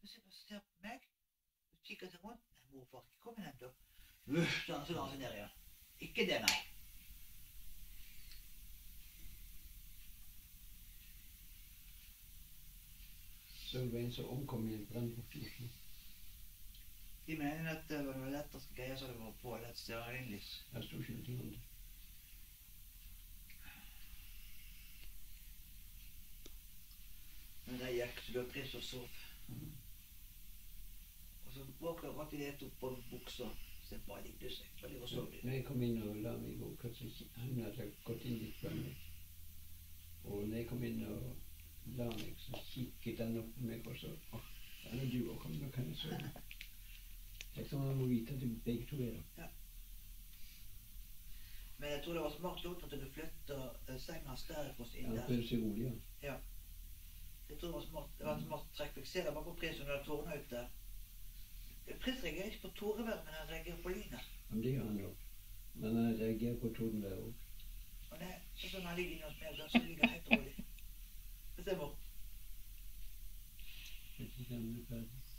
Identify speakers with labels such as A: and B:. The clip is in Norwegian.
A: Så ser på meg, kikker seg rundt. Nei, morfar, ikke kom inn ennå. Så la han seg ned igjen. Ikke det, nei.
B: Så det var en som omkom i en brann borte i Oslo.
A: De mener at det var noe lettere greier som det var på et sted av ringlys.
B: Jeg sto ikke noe om det.
A: Men det gikk, så du har pris og sov. Og så våkner jeg alltid litt opp på buksa. Så jeg bare ligger seg. Bare ligger og sover.
B: Når jeg kom inn og la meg i boka, så han hadde gått inn litt blant meg. Og når jeg kom inn og la meg, så kikket han opp på meg og så, der er du og kom, nå kan jeg sove. Jeg tror man må vite at du begge to er der.
A: Ja. Men jeg tror det var smart gjort at du flytter sengen sterkos inn
B: Ja,
A: der.
B: for å se rolig, ja.
A: Ja. Jeg tror det var smart. Det var et smart trekk. Jeg ser det bare på prisen når det tårner ute. Prins reagerer ikke på tårevær, men han reagerer på lynet.
B: Men det gjør han også. Men han reagerer på tordenvær også.
A: Og det er sånn han ligger inne hos meg, så ligger han helt rolig. Det ser bort.
B: Jeg vet ikke om det er ferdig.